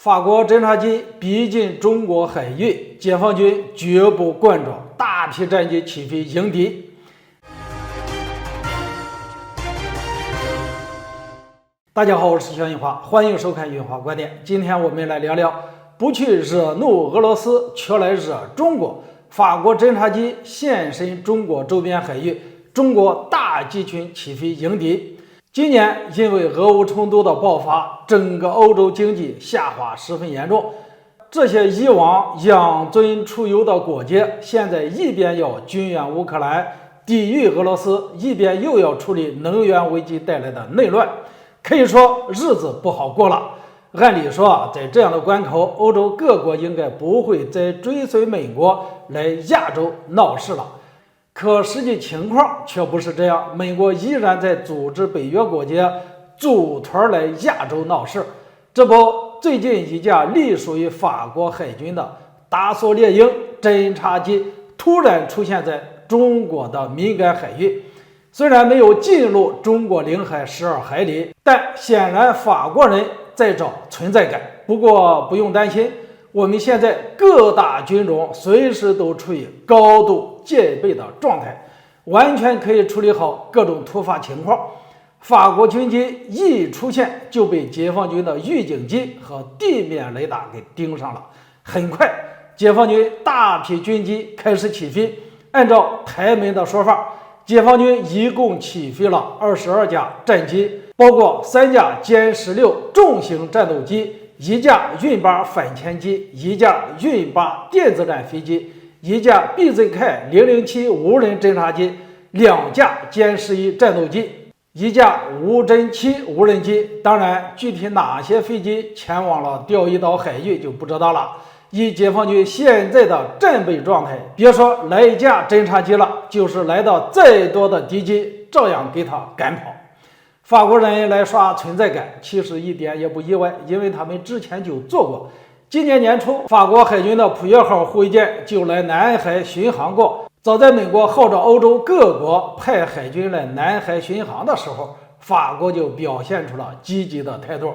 法国侦察机逼近中国海域，解放军绝不惯着，大批战机起飞迎敌。大家好，我是肖云华，欢迎收看云华观点。今天我们来聊聊不去惹怒俄罗斯，却来惹中国。法国侦察机现身中国周边海域，中国大机群起飞迎敌。今年因为俄乌冲突的爆发，整个欧洲经济下滑十分严重。这些以往养尊处优的国家，现在一边要军援乌克兰抵御俄罗斯，一边又要处理能源危机带来的内乱，可以说日子不好过了。按理说，在这样的关口，欧洲各国应该不会再追随美国来亚洲闹事了。可实际情况却不是这样，美国依然在组织北约国家组团来亚洲闹事。这不，最近一架隶属于法国海军的达索猎鹰侦察机突然出现在中国的敏感海域，虽然没有进入中国领海12海里，但显然法国人在找存在感。不过不用担心，我们现在各大军种随时都处于高度戒备的状态，完全可以处理好各种突发情况。法国军机一出现就被解放军的预警机和地面雷达给盯上了。很快，解放军大批军机开始起飞。按照台媒的说法，解放军一共起飞了22架战机，包括3架歼16重型战斗机、1架运8反潜机、1架运8电子战飞机、1架 BZK-007 无人侦察机、2架歼11战斗机、1架无侦7无人机。当然，具体哪些飞机前往了钓鱼岛海域就不知道了。以解放军现在的战备状态，别说来一架侦察机了，就是来到再多的敌机，照样给他赶跑。法国人来刷存在感，其实一点也不意外，因为他们之前就做过。今年年初，法国海军的普约号护卫舰就来南海巡航过。早在美国号召欧洲各国派海军来南海巡航的时候，法国就表现出了积极的态度。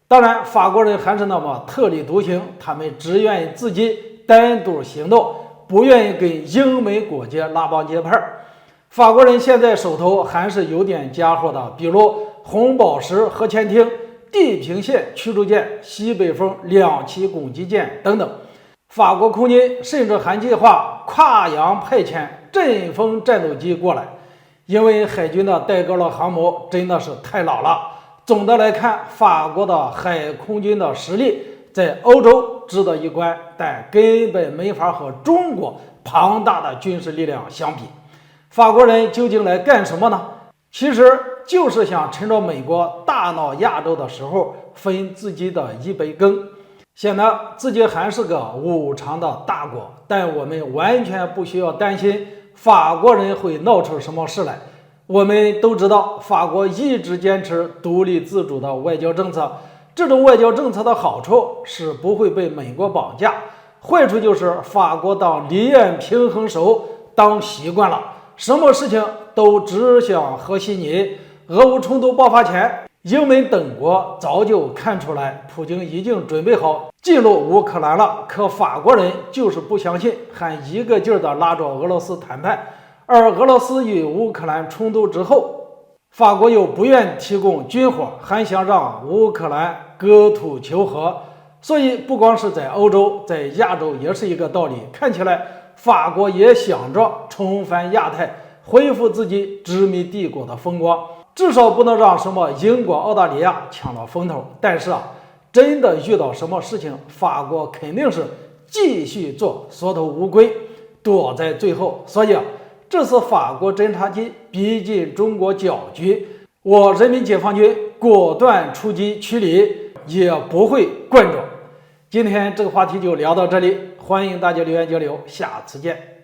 当然，法国人还是那么特立独行，他们只愿意自己单独行动，不愿意跟英美国家拉帮结派。法国人现在手头还是有点家伙的，比如红宝石核潜艇、地平线驱逐舰、西北风2栖攻击舰等等。法国空军甚至还计划跨洋派遣阵风战斗机过来，因为海军的戴高乐航母真的是太老了。总的来看，法国的海空军的实力在欧洲值得一观，但根本没法和中国庞大的军事力量相比。法国人究竟来干什么呢？其实就是想趁着美国大闹亚洲的时候分自己的一杯羹。显得自己还是个无常的大国，但我们完全不需要担心法国人会闹出什么事来。我们都知道，法国一直坚持独立自主的外交政策，这种外交政策的好处是不会被美国绑架，坏处就是法国当离岸平衡手当习惯了，什么事情都只想和稀泥。俄乌冲突爆发前，英美等国早就看出来，普京已经准备好进入乌克兰了，可法国人就是不相信，还一个劲儿地拉着俄罗斯谈判。而俄罗斯与乌克兰冲突之后，法国又不愿提供军火，还想让乌克兰割土求和。所以不光是在欧洲，在亚洲也是一个道理。看起来法国也想着重返亚太，恢复自己殖民帝国的风光，至少不能让什么英国、澳大利亚抢了风头。但是真的遇到什么事情，法国肯定是继续做缩头乌龟，躲在最后。所以这次法国侦察机逼近中国搅局，我人民解放军果断出击驱离，也不会惯着。今天这个话题就聊到这里，欢迎大家留言交流，下次见。